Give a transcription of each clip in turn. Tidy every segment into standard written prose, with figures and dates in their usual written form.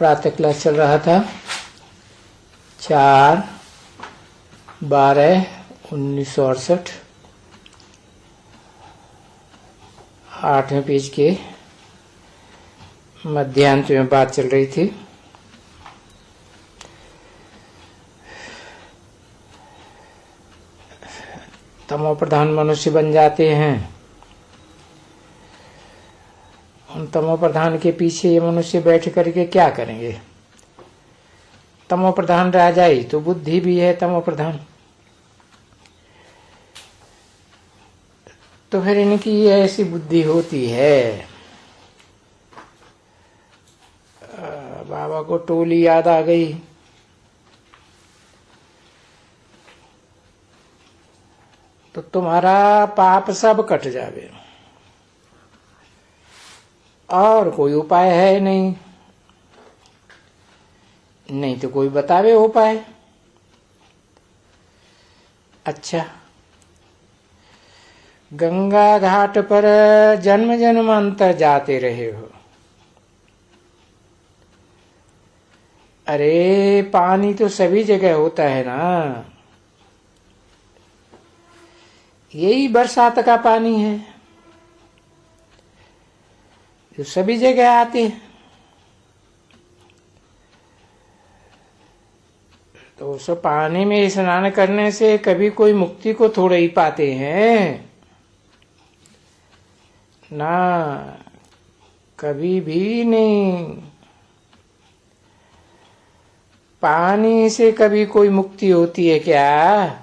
प्रातः क्लास चल रहा था 4/12/1968 8वें पेज के मध्यांत में बात चल रही थी। तमो प्रधान मनुष्य बन जाते हैं। उन तमो प्रधान के पीछे ये मनुष्य बैठ करके क्या करेंगे? तमो प्रधान राजा ही तो बुद्धि भी है तमो प्रधान। तो फिर इनकी ऐसी बुद्धि होती है। बाबा को टोली याद आ गई। तो तुम्हारा पाप सब कट जावे और कोई उपाय है नहीं। नहीं तो कोई बतावे उपाय। अच्छा, गंगा घाट पर जन्म जन्मांतर जाते रहे हो। अरे पानी तो सभी जगह होता है ना। यही बरसात का पानी है जो सभी जगह आते हैं। तो उस पानी में स्नान करने से कभी कोई मुक्ति को थोड़े ही पाते हैं ना, कभी भी नहीं। पानी से कभी कोई मुक्ति होती है क्या?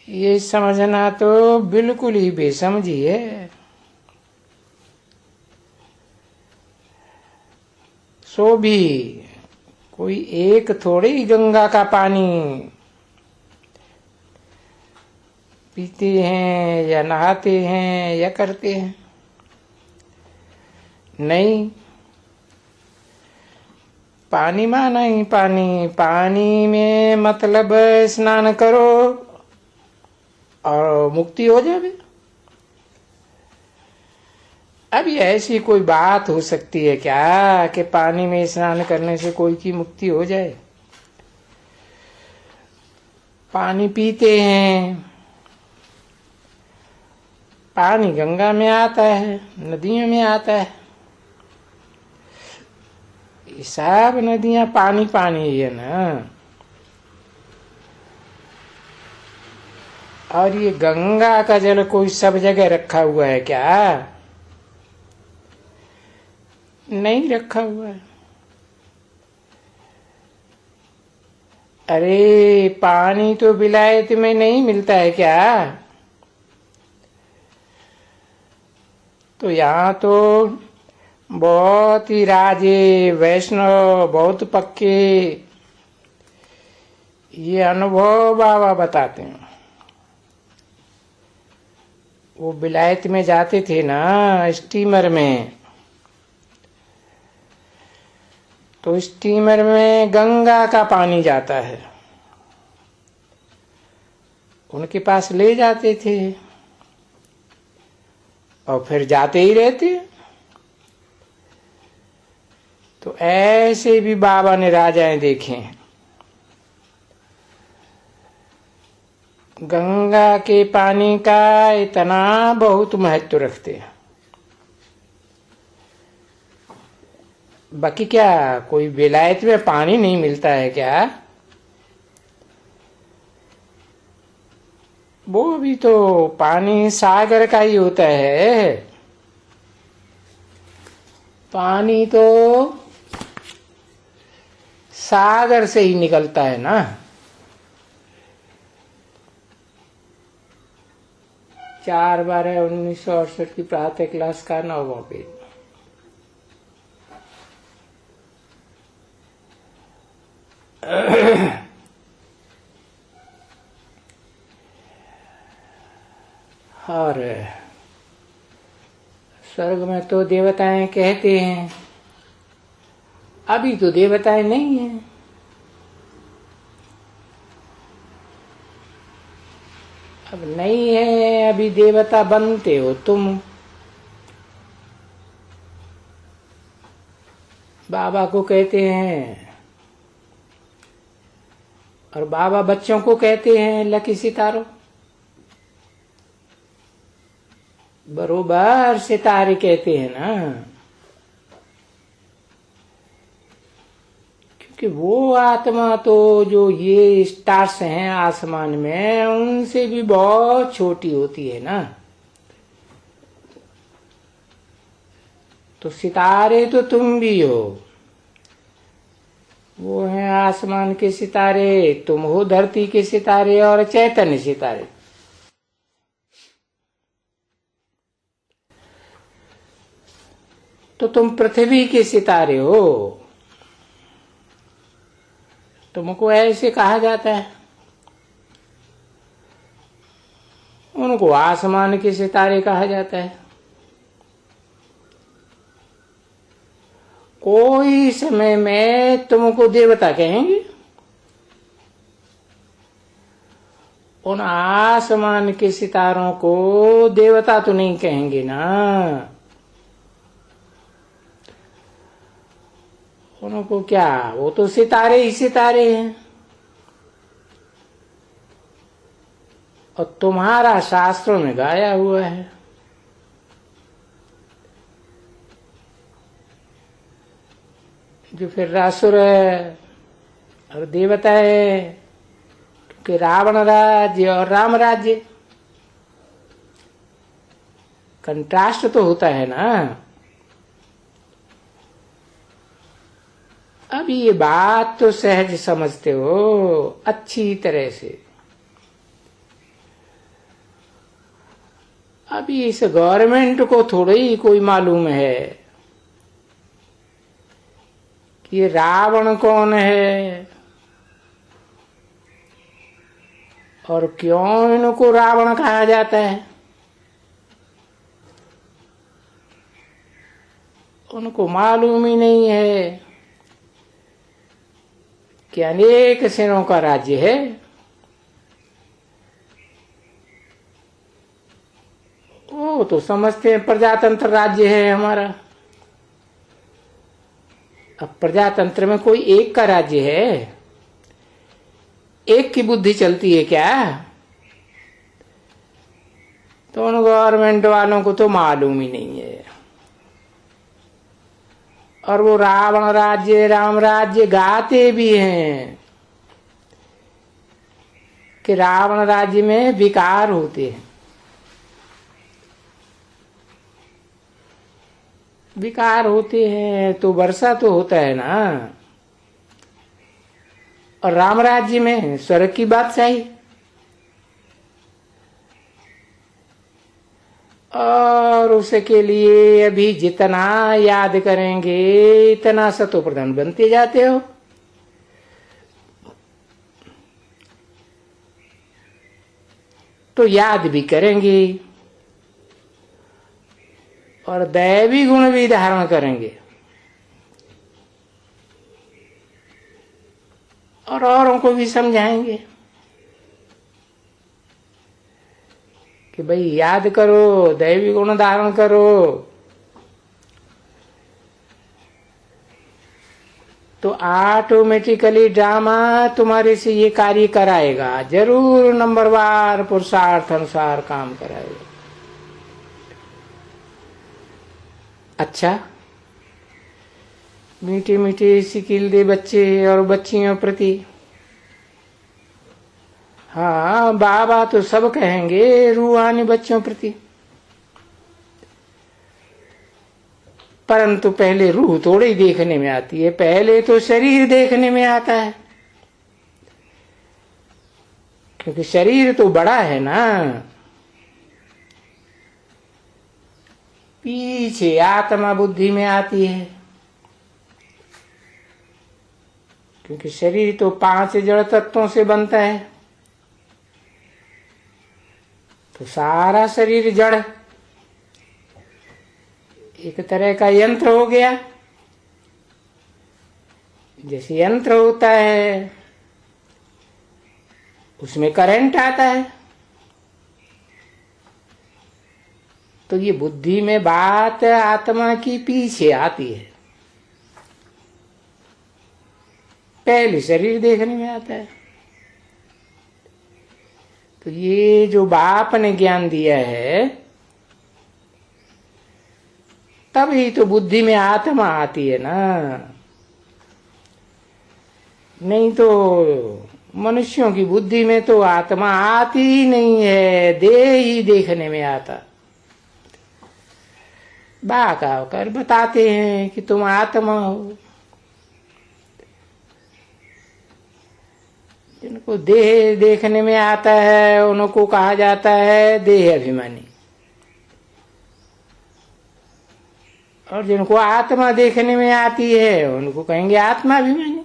ये समझना तो बिल्कुल ही बेसमझी है। सो भी कोई एक थोड़ी ही गंगा का पानी पीते हैं या नहाते हैं या करते हैं। नहीं, पानी माना ही पानी। पानी में मतलब स्नान करो और मुक्ति हो जाए। अभी ऐसी कोई बात हो सकती है क्या कि पानी में स्नान करने से कोई की मुक्ति हो जाए? पानी पीते हैं, पानी गंगा में आता है, नदियों में आता है। ये सब नदियां पानी पानी ही है ना। और ये गंगा का जल कोई सब जगह रखा हुआ है क्या? नहीं रखा हुआ है। अरे पानी तो विलायत में नहीं मिलता है क्या? तो यहाँ तो बहुत ही राजे वैष्णव बहुत पक्के ये अनुभव बाबा बताते हैं। वो विलायत में जाते थे ना स्टीमर में, तो स्टीमर में गंगा का पानी जाता है, उनके पास ले जाते थे और फिर जाते ही रहते। तो ऐसे भी बाबा ने राजाएं देखे हैं। गंगा के पानी का इतना बहुत महत्व रखते हैं। बाकी क्या कोई विलायत में पानी नहीं मिलता है क्या? वो भी तो पानी सागर का ही होता है। पानी तो सागर से ही निकलता है ना। 4/12/1968 की प्रातः क्लास का 9वां पेज। और स्वर्ग में तो देवताएं कहते हैं, अभी तो देवताएं नहीं है। अब नहीं है, अभी देवता बनते हो तुम। बाबा को कहते हैं, और बाबा बच्चों को कहते हैं लकी सितारों। बरोबर सितारे कहते हैं ना, क्योंकि वो आत्मा तो जो ये स्टार्स हैं आसमान में, उनसे भी बहुत छोटी होती है ना। तो सितारे तो तुम भी हो, वो हैं आसमान के सितारे, तुम हो धरती के सितारे और चैतन्य सितारे। तो तुम पृथ्वी के सितारे हो, तुमको ऐसे कहा जाता है। उनको आसमान के सितारे कहा जाता है। कोई समय में तुमको देवता कहेंगे, उन आसमान के सितारों को देवता तो नहीं कहेंगे ना। उनको क्या, वो तो सितारे ही सितारे हैं। और तुम्हारा शास्त्रों में गाया हुआ है, जो फिर असुर है और देवता है, क्योंकि रावण राज्य और राम राज्य कंट्रास्ट तो होता है ना। अब ये बात तो सहज समझते हो अच्छी तरह से। अभी इस गवर्नमेंट को थोड़ा ही कोई मालूम है कि ये रावण कौन है और क्यों इनको रावण कहा जाता है। उनको मालूम ही नहीं है कि अनेक सेनों का राज्य है। वो तो समझते हैं प्रजातंत्र राज्य है हमारा। अब प्रजातंत्र में कोई एक का राज्य है, एक की बुद्धि चलती है क्या? तो उन गवर्नमेंट वालों को तो मालूम ही नहीं है। और वो रावण राज्य राम राज्य गाते भी हैं कि रावण राज्य में विकार होते हैं। विकार होते हैं तो वर्षा तो होता है ना। और राम राज्य में स्वर्ग की बादशाही, और उसके लिए अभी जितना याद करेंगे इतना सतो प्रधान बनते जाते हो। तो याद भी करेंगे और दैवी गुण भी धारण करेंगे और औरों को भी समझाएंगे कि भाई याद करो, दैवी गुण धारण करो। तो ऑटोमेटिकली ड्रामा तुम्हारे से ये कार्य कराएगा, जरूर नंबरवार पुरुषार्थ अनुसार काम कराएगा। अच्छा, मीठे मीठे सिकिल दे बच्चे और बच्चियों प्रति। हाँ, बाबा तो सब कहेंगे रूहानी बच्चों प्रति, परंतु पहले रूह थोड़ी ही देखने में आती है, पहले तो शरीर देखने में आता है। क्योंकि शरीर तो बड़ा है ना, पीछे आत्मा बुद्धि में आती है। क्योंकि शरीर तो 5 जड़ तत्वों से बनता है, तो सारा शरीर जड़ एक तरह का यंत्र हो गया। जैसे यंत्र होता है उसमें करंट आता है, तो ये बुद्धि में बात आत्मा की पीछे आती है। पहले शरीर देखने में आता है। तो ये जो बाप ने ज्ञान दिया है, तभी तो बुद्धि में आत्मा आती है ना। नहीं तो मनुष्यों की बुद्धि में तो आत्मा आती ही नहीं है, देह ही देखने में आता। बाक आकर बताते हैं कि तुम आत्मा हो। जिनको देह देखने में आता है उनको कहा जाता है देह अभिमानी, और जिनको आत्मा देखने में आती है उनको कहेंगे आत्मा अभिमानी।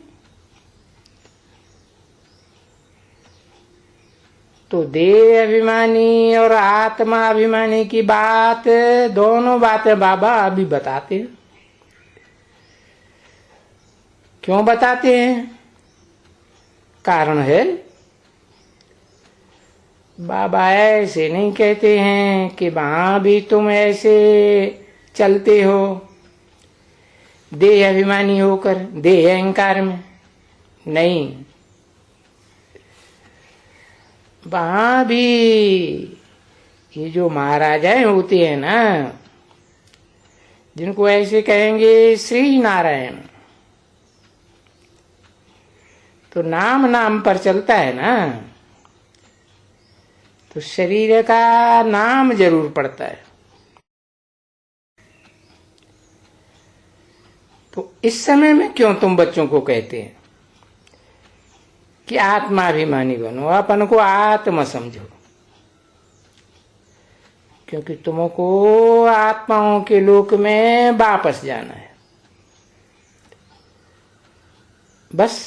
तो देह अभिमानी और आत्मा अभिमानी की बात, दोनों बातें बाबा अभी बताते हैं। क्यों बताते हैं? कारण है। बाबा ऐसे नहीं कहते हैं कि वहां भी तुम ऐसे चलते हो देह अभिमानी होकर, देह अहंकार में। नहीं, वहां भी ये जो महाराजाएं होते हैं ना, जिनको ऐसे कहेंगे श्री नारायण, तो नाम नाम पर चलता है ना, तो शरीर का नाम जरूर पड़ता है। तो इस समय में क्यों तुम बच्चों को कहते हैं कि आत्माभिमानी बनो, अपन को आत्मा समझो? क्योंकि तुमको आत्माओं के लोक में वापस जाना है, बस।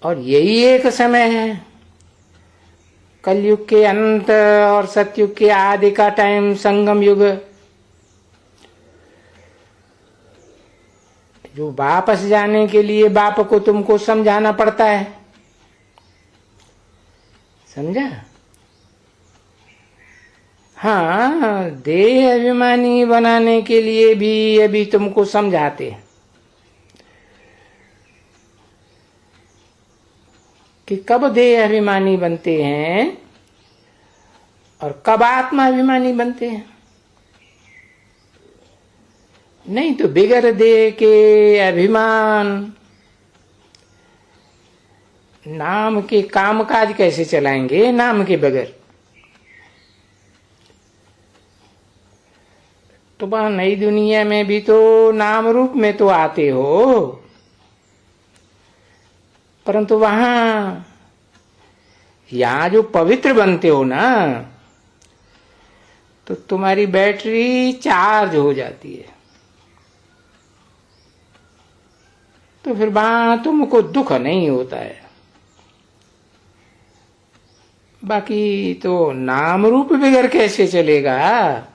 और यही एक समय है, कलयुग के अंत और सतयुग के आदि का टाइम, संगम युग, जो वापस जाने के लिए बाप को तुमको समझाना पड़ता है। समझा? हाँ, देह अभिमानी बनाने के लिए भी अभी तुमको समझाते हैं कि कब देह अभिमानी बनते हैं और कब आत्मा अभिमानी बनते हैं। नहीं तो बिगर देह के अभिमान, नाम के कामकाज कैसे चलाएंगे नाम के बगैर? तो वहां नई दुनिया में भी तो नाम रूप में तो आते हो, परंतु वहां यहां जो पवित्र बनते हो ना, तो तुम्हारी बैटरी चार्ज हो जाती है। तो फिर वहां तुमको दुख नहीं होता है। बाकी तो नाम रूप बगैर कैसे चलेगा?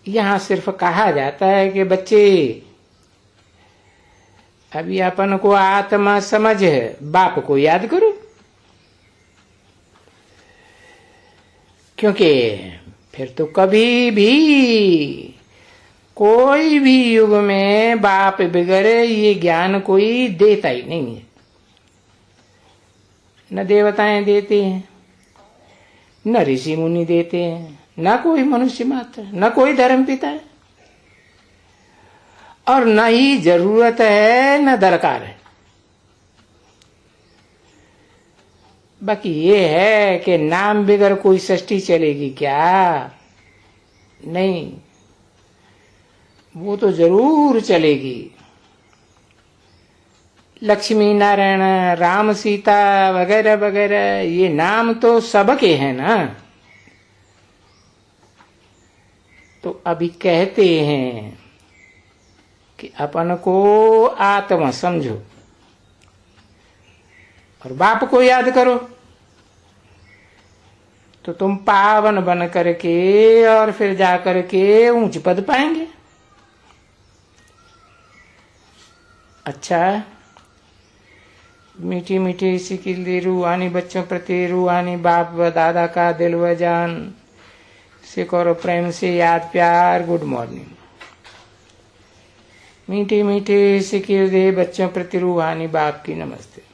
यहां सिर्फ कहा जाता है कि बच्चे, अभी अपन को आत्मा समझ है, बाप को याद करो। क्योंकि फिर तो कभी भी कोई भी युग में बाप बगैर ये ज्ञान कोई देता ही नहीं है। न देवताएं देते हैं, न ऋषि मुनि देते हैं, न कोई मनुष्य मात्र, न कोई धर्म पिता है, और न ही जरूरत है न दरकार है। बाकी ये है कि नाम बगैर कोई सृष्टि चलेगी क्या? नहीं, वो तो जरूर चलेगी। लक्ष्मी नारायण, राम सीता वगैरह वगैरह, ये नाम तो सबके हैं ना। तो अभी कहते हैं कि अपन को आत्मा समझो और बाप को याद करो, तो तुम पावन बन करके और फिर जा करके ऊंच पद पाएंगे। अच्छा, मीठी मीठी सिकिल रूहानी बच्चों प्रति रूहानी बाप व दादा का दिल व जान से करो प्रेम से याद प्यार। Good morning. मीठे मीठे सिके दे बच्चों प्रति रूहानी बाप की नमस्ते।